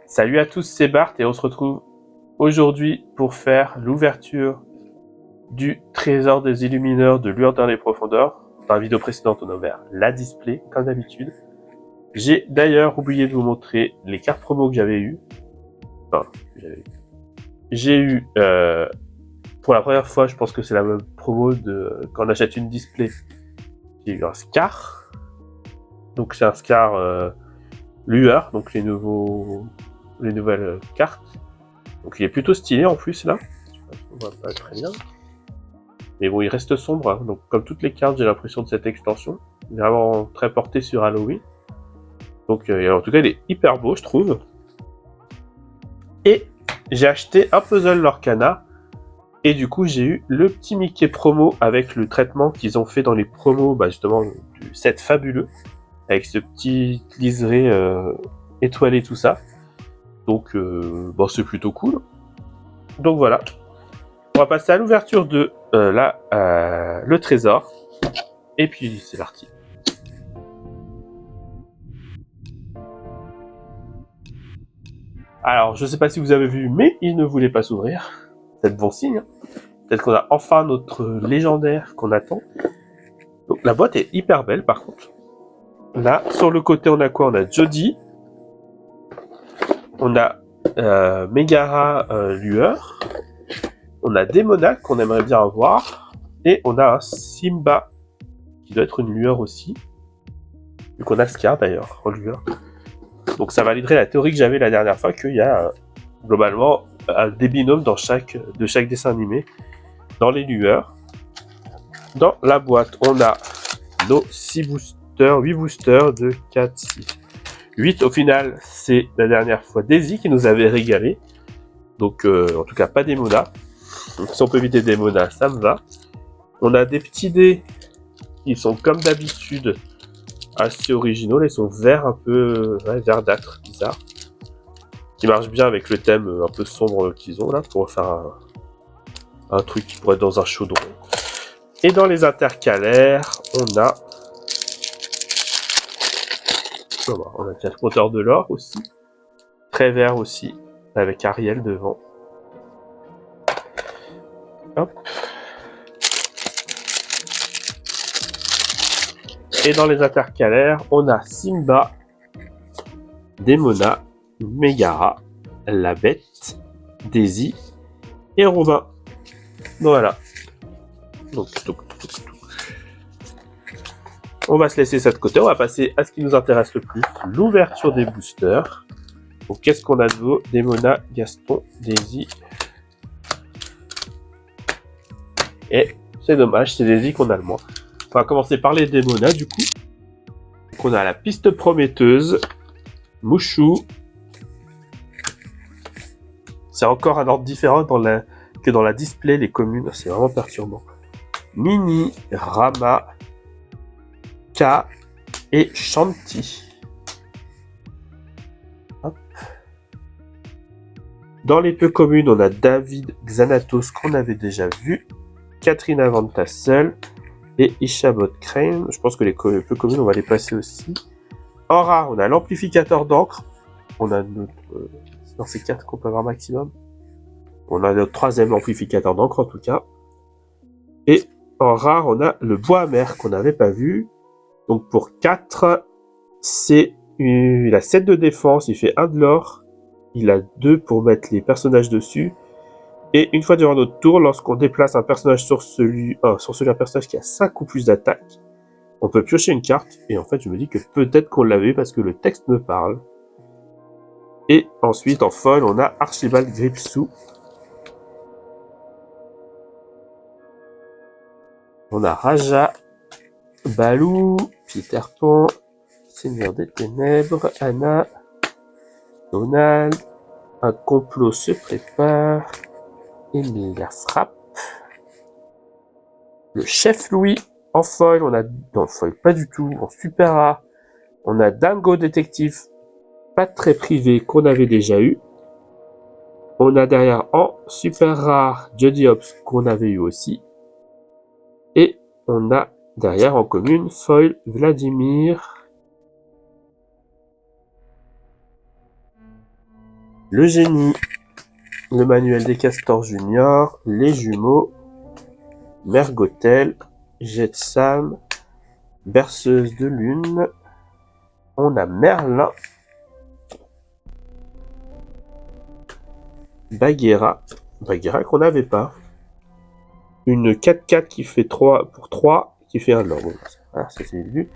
Salut à tous, c'est Bart et on se retrouve aujourd'hui pour faire l'ouverture du trésor des illumineurs de Lueur dans les profondeurs. Dans la vidéo précédente, on a ouvert la display, comme d'habitude. J'ai d'ailleurs oublié de vous montrer les cartes promo que j'avais eues. Enfin, j'ai eu, pour la première fois, je pense que c'est la même promo de quand on achète une display. J'ai eu un Scar. Donc c'est un Scar Lueur, donc les nouvelles cartes. Donc il est plutôt stylé en plus là. On voit pas très bien. Mais bon, il reste sombre, hein. Donc comme toutes les cartes, j'ai l'impression de cette extension. Il est vraiment très porté sur Halloween. Donc en tout cas, il est hyper beau, je trouve. Et j'ai acheté un puzzle Lorcana. Et du coup, j'ai eu le petit Mickey promo avec le traitement qu'ils ont fait dans les promos, justement, du set fabuleux. Avec ce petit liseré étoilé, tout ça. Donc, c'est plutôt cool. Donc voilà. On va passer à l'ouverture de le trésor. Et puis c'est parti. Alors je sais pas si vous avez vu, mais il ne voulait pas s'ouvrir. C'est de bon signe. Hein. Peut-être qu'on a enfin notre légendaire qu'on attend. Donc la boîte est hyper belle par contre. Là, sur le côté, on a quoi? On a Jody. On a Megara Lueur. On a Demona qu'on aimerait bien avoir. Et on a un Simba qui doit être une lueur aussi. Vu qu'on a Scar d'ailleurs en lueur. Donc ça validerait la théorie que j'avais la dernière fois qu'il y a globalement des binômes de chaque dessin animé dans les lueurs. Dans la boîte, on a nos 6 boosters, 8 boosters de 4, 6, 8. Au final, c'est la dernière fois Daisy qui nous avait régalé. Donc en tout cas pas des monas. Donc si on peut éviter des monas, ça me va. On a des petits dés qui sont comme d'habitude assez originaux. Là, ils sont verts un peu verdâtres, bizarre. Qui marche bien avec le thème un peu sombre qu'ils ont là pour faire un truc qui pourrait être dans un chaudron. Et dans les intercalaires, on a le moteur de l'or aussi, très vert aussi, avec Ariel devant. Hop. Et dans les intercalaires, on a Simba, Demona, Megara, la Bête, Daisy et Robin. Voilà. Donc, on va se laisser ça de côté. On va passer à ce qui nous intéresse le plus, l'ouverture des boosters. Donc, qu'est-ce qu'on a de nouveau? Demona, Gaston, Daisy. Et c'est dommage, c'est Daisy qu'on a le moins. On va commencer par les Demona du coup. Donc, on a la piste prometteuse, Mouchou. C'est encore un ordre différent que dans la display, les communes. C'est vraiment perturbant. Mini, Rama, K et Shanti. Hop. Dans les peu communes, on a David Xanatos qu'on avait déjà vu, Catherine Avanta seule et Ishabot Crane. Je pense que les peu communes, on va les passer aussi. En rare, on a l'amplificateur d'encre. On a notre... dans ces 4 qu'on peut avoir maximum. On a notre 3e amplificateur d'encre en tout cas. Et en rare, on a le bois amer qu'on n'avait pas vu. Donc pour 4, il a 7 de défense, il fait 1 de l'or. Il a 2 pour mettre les personnages dessus. Et une fois durant notre tour, lorsqu'on déplace un personnage sur celui d'un personnage qui a 5 ou plus d'attaque, on peut piocher une carte. Et en fait, je me dis que peut-être qu'on l'avait parce que le texte me parle. Et ensuite, en folle, on a Archibald Gripsou. On a Raja, Balou, Peter Pan, Seigneur des Ténèbres, Anna, Donald, un complot se prépare, Emilia frappe, le chef Louis, en foil, on a, non foil pas du tout, en super rare, on a Dingo Détective, pas très privé, qu'on avait déjà eu, on a derrière en super rare, Jody Hobbs, qu'on avait eu aussi, et on a derrière en commune, foil, Vladimir, le génie, le manuel des castors junior, les jumeaux, Mergotel, Jetsam, berceuse de lune, on a Merlin, Bagheera qu'on n'avait pas, une 4-4 qui fait 3 pour 3, qui fait un lord. Voilà, ça c'est vu.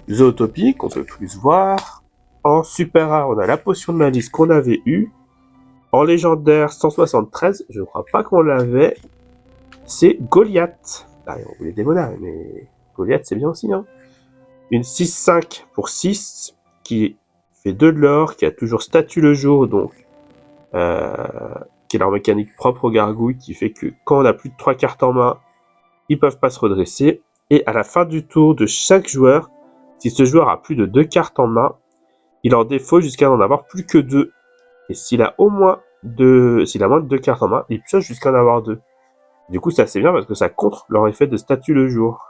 Zootopie qu'on peut plus voir. En super rare, on a la potion de malice qu'on avait eu. En légendaire 173, je crois pas qu'on l'avait. C'est Goliath. Ah, on voulait des monarques, mais Goliath c'est bien aussi. Hein. Une 6-5 pour 6 qui fait 2 de l'or, qui a toujours statut le jour, donc qui est leur mécanique propre aux gargouilles, qui fait que quand on a plus de 3 cartes en main, ils peuvent pas se redresser. Et à la fin du tour de chaque joueur, si ce joueur a plus de 2 cartes en main, il en défaut jusqu'à n'en avoir plus que 2. Et s'il a moins de 2 cartes en main, il pioche jusqu'à en avoir 2. Du coup, c'est assez bien parce que ça contre leur effet de statut le jour.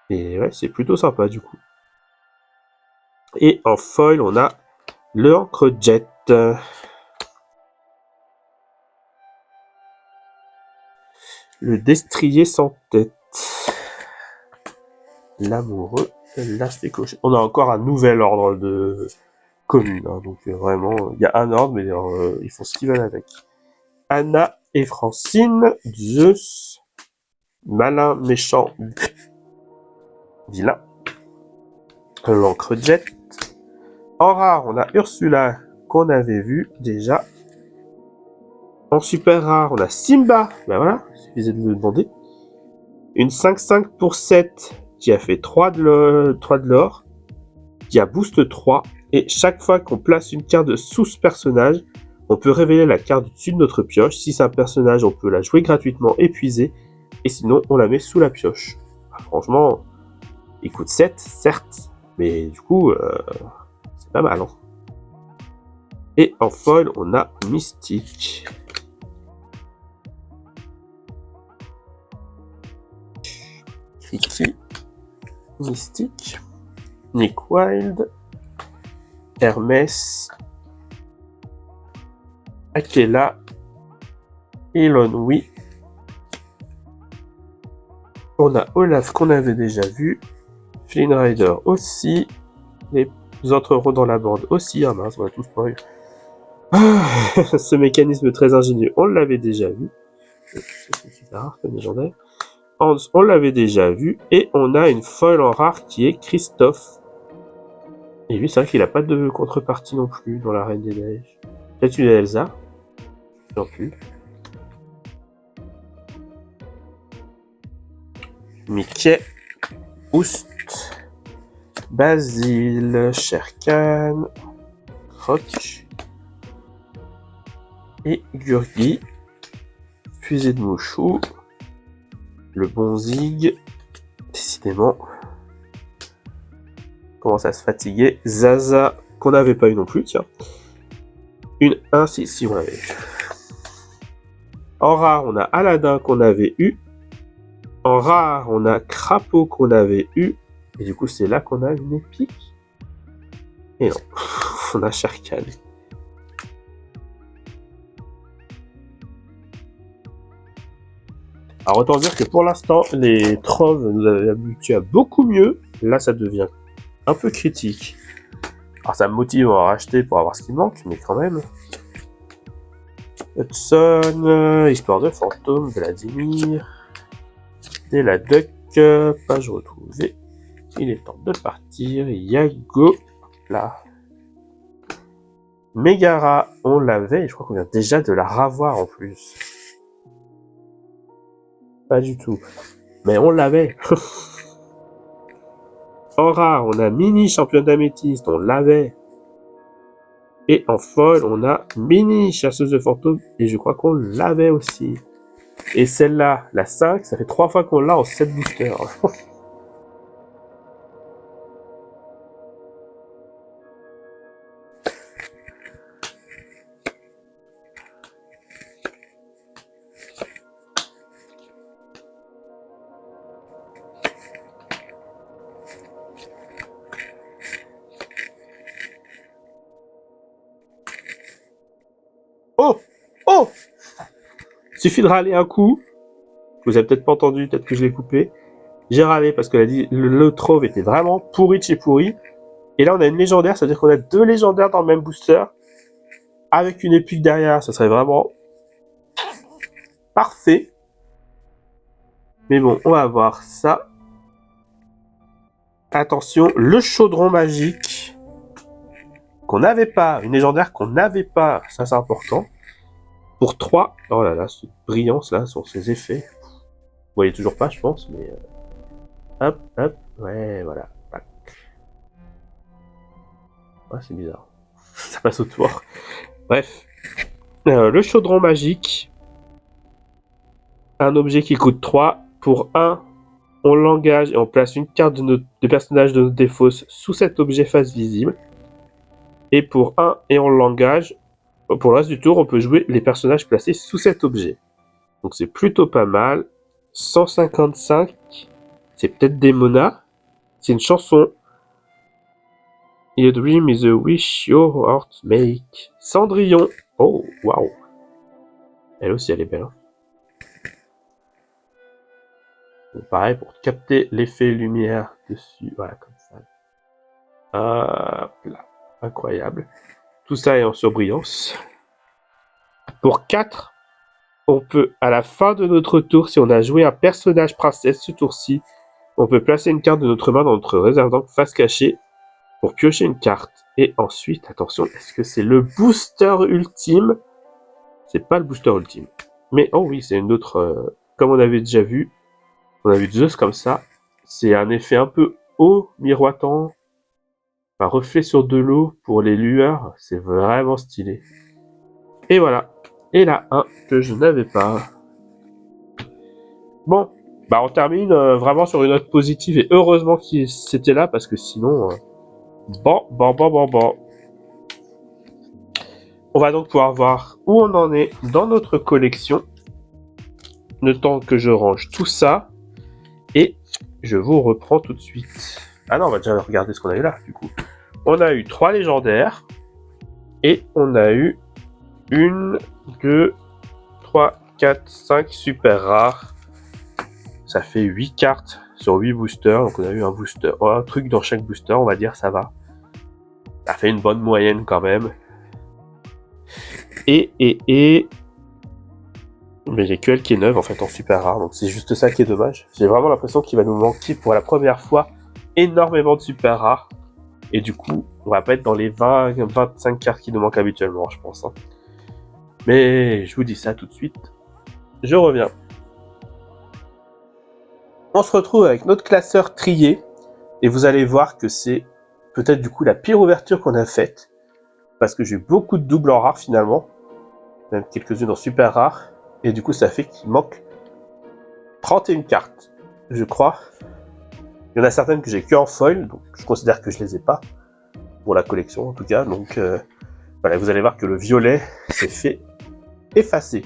Et ouais, c'est plutôt sympa du coup. Et en foil, on a le Encre Jet. Le Destrier sans tête. L'amoureux, l'astécoche. On a encore un nouvel ordre de communes. Hein, donc vraiment, il y a un ordre, mais ils font ce qu'ils veulent avec. Anna et Francine, Zeus, malin, méchant, vilain. L'Encre Jet. En rare, on a Ursula, qu'on avait vu déjà. En super rare, on a Simba. Ben voilà, il suffisait de le demander. Une 5-5 pour 7 qui a fait 3 de l'or, qui a boost 3. Et chaque fois qu'on place une carte sous ce personnage, on peut révéler la carte du dessus de notre pioche. Si c'est un personnage, on peut la jouer gratuitement épuisée. Et sinon, on la met sous la pioche. Ah, franchement, il coûte 7, certes. Mais du coup, c'est pas mal. Hein. Et en foil, on a Mystique. Kiki, Mystique, Nick Wilde, Hermès, Akela, Elon Wee. On a Olaf qu'on avait déjà vu, Flynn Rider aussi, les autres héros dans la bande aussi. Ah mince, on a tous pareil. Ce mécanisme très ingénieux, on l'avait déjà vu. C'est rare comme légendaire. On l'avait déjà vu. Et on a une folle en rare qui est Christophe. Et lui, c'est vrai qu'il n'a pas de contrepartie non plus dans la Reine des Neiges. Peut-être une Elsa. Non plus. Mickey. Oust. Basile. Sherkan. Croc. Et Gurgi. Fusée de Mouchou. Le bon Zig. Décidément. Commence à se fatiguer. Zaza, qu'on n'avait pas eu non plus, tiens. Une 1, si on l'avait eu. En rare, on a Aladdin qu'on avait eu. En rare, on a Crapaud qu'on avait eu. Et du coup, c'est là qu'on a une épique. Et non, on a Sharkan. Alors autant dire que pour l'instant, les trolls nous avaient habitués à beaucoup mieux. Là, ça devient un peu critique. Alors ça me motive à en racheter pour avoir ce qui manque, mais quand même. Hudson, Histoire de fantôme, Vladimir, Della Duck, page retrouvée. Il est temps de partir. Yago, là. Megara, on l'avait, et je crois qu'on vient déjà de la ravoir en plus. Pas du tout. Mais on l'avait. En rare, on a Mini Championne d'Améthyste, on l'avait. Et en folle, on a Mini Chasseuse de fantômes, et je crois qu'on l'avait aussi. Et celle-là, la 5, ça fait 3 fois qu'on l'a en 7 boosters. Oh! Oh! Suffit de râler un coup. Vous avez peut-être pas entendu, peut-être que je l'ai coupé. J'ai râlé parce que le trove était vraiment pourri de chez pourri. Et là, on a une légendaire, c'est-à-dire qu'on a 2 légendaires dans le même booster. Avec une épique derrière, ça serait vraiment parfait. Mais bon, on va voir ça. Attention, le chaudron magique qu'on n'avait pas, une légendaire qu'on n'avait pas, ça c'est important. Pour 3, oh là là, cette brillance là sur ses effets. Vous voyez toujours pas, je pense, mais hop, hop, ouais, voilà. Ah, c'est bizarre. Ça passe au tour. Bref. Le chaudron magique. Un objet qui coûte 3. Pour 1, on l'engage et on place une carte de personnage de notre défausse sous cet objet face visible. Et pour 1, et on l'engage. Pour le reste du tour, on peut jouer les personnages placés sous cet objet. Donc c'est plutôt pas mal. 155. C'est peut-être des monas. C'est une chanson. Your dream is a wish your heart make. Cendrillon. Oh, waouh. Elle aussi, elle est belle. Hein. Donc, pareil, pour capter l'effet lumière dessus. Voilà, comme ça. Hop là. Incroyable. Tout ça est en surbrillance. Pour 4, on peut, à la fin de notre tour, si on a joué un personnage princesse ce tour-ci, on peut placer une carte de notre main dans notre réserve d'encre face cachée pour piocher une carte. Et ensuite, attention, est-ce que c'est le booster ultime? C'est pas le booster ultime. Mais, oh oui, c'est une autre... comme on avait déjà vu, on a vu Zeus comme ça. C'est un effet un peu haut, miroitant. Un reflet sur de l'eau pour les lueurs. C'est vraiment stylé. Et voilà. Et là, un que je n'avais pas. Bon. Bah, on termine vraiment sur une note positive. Et heureusement qu'il c'était là, parce que sinon... Bon. On va donc pouvoir voir où on en est dans notre collection. Le temps que je range tout ça. Et je vous reprends tout de suite. Ah non, on va déjà regarder ce qu'on a eu là, du coup. On a eu 3 légendaires. Et on a eu 1, 2, 3, 4, 5 super rares. Ça fait 8 cartes sur 8 boosters. Donc on a eu un booster, un truc dans chaque booster, on va dire, ça va. Ça fait une bonne moyenne quand même. Mais j'ai que elle qui est neuve en fait en super rare, donc c'est juste ça qui est dommage. J'ai vraiment l'impression qu'il va nous manquer pour la première fois énormément de super rares. Et du coup, on va pas être dans les 20-25 cartes qui nous manquent habituellement, je pense. Hein. Mais je vous dis ça tout de suite. Je reviens. On se retrouve avec notre classeur trié. Et vous allez voir que c'est peut-être du coup la pire ouverture qu'on a faite. Parce que j'ai eu beaucoup de doubles en rare finalement. Même quelques-unes en super rare. Et du coup, ça fait qu'il manque 31 cartes, je crois. Il y en a certaines que j'ai que en foil, donc je considère que je les ai pas. Pour la collection en tout cas. Donc voilà, vous allez voir que le violet s'est fait effacer.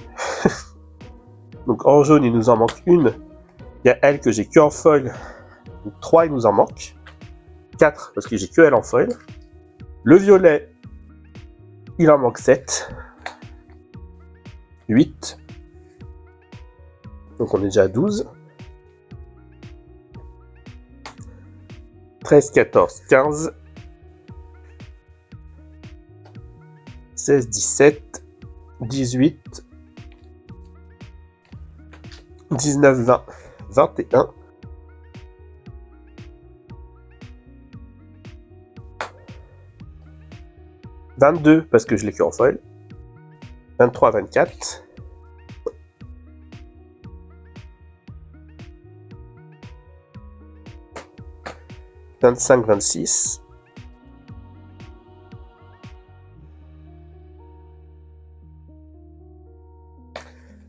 Donc en jaune, il nous en manque une. Il y a elle que j'ai que en foil. Donc 3, il nous en manque. 4 parce que j'ai que elle en foil. Le violet, il en manque 7. 8. Donc on est déjà à 12. 13, 14, 15. 16, 17. 18. 19, 20. 21. 22 parce que je l'ai que en foil. 23, 24. 25, 26.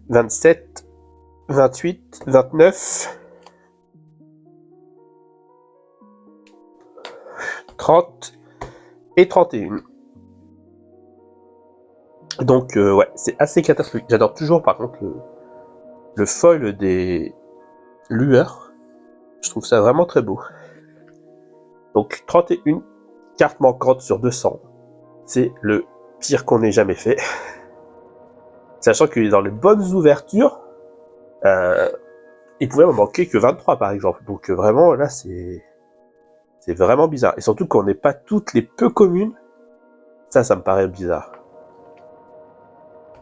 27, 28, 29. 30 et 31. Donc ouais, c'est assez catastrophique. J'adore toujours par contre le foil des lueurs. Je trouve ça vraiment très beau. Donc 31 cartes manquantes sur 200. C'est le pire qu'on ait jamais fait. Sachant que dans les bonnes ouvertures, il pouvait m'en manquer que 23 par exemple. Donc vraiment, là, c'est vraiment bizarre. Et surtout qu'on n'est pas toutes les peu communes, ça me paraît bizarre.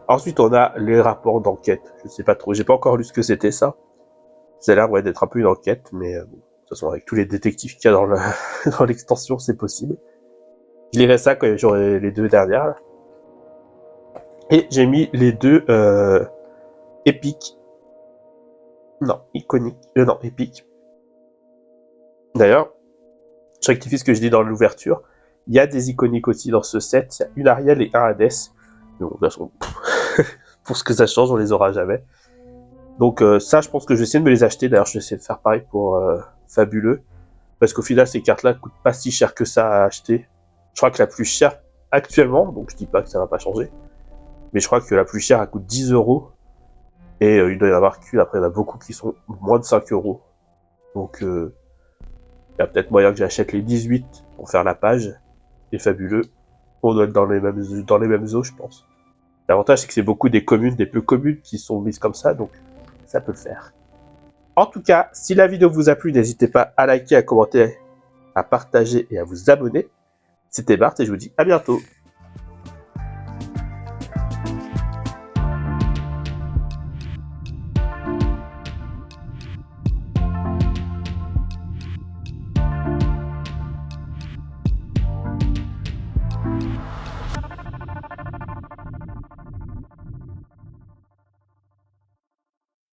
Ensuite, on a les rapports d'enquête. Je sais pas trop, j'ai pas encore lu ce que c'était ça. Ça a l'air d'être un peu une enquête, mais bon, de toute façon, avec tous les détectives qu'il y a dans l'extension, c'est possible. Je lirai ça quand j'aurai les 2 dernières. Là. Et j'ai mis les 2 épiques. Non, iconiques. Non, épiques. D'ailleurs, je rectifie ce que je dis dans l'ouverture. Il y a des iconiques aussi dans ce set. Il y a une Ariel et un Hades. Mais bon, de toute façon, pour ce que ça change, on les aura jamais. Donc ça, je pense que je vais essayer de me les acheter. D'ailleurs, je vais essayer de faire pareil pour Fabuleux. Parce qu'au final, ces cartes-là coûtent pas si cher que ça à acheter. Je crois que la plus chère actuellement, donc je dis pas que ça va pas changer, mais je crois que la plus chère, elle coûte 10 €. Et il doit y en avoir qu'une. Après, il y en a beaucoup qui sont moins de 5 €. Donc il y a peut-être moyen que j'achète les 18 pour faire la page. Et Fabuleux, on doit être dans les mêmes eaux, je pense. L'avantage, c'est que c'est beaucoup des communes, des peu communes qui sont mises comme ça, donc ça peut le faire. En tout cas, si la vidéo vous a plu, n'hésitez pas à liker, à commenter, à partager et à vous abonner. C'était Bart et je vous dis à bientôt.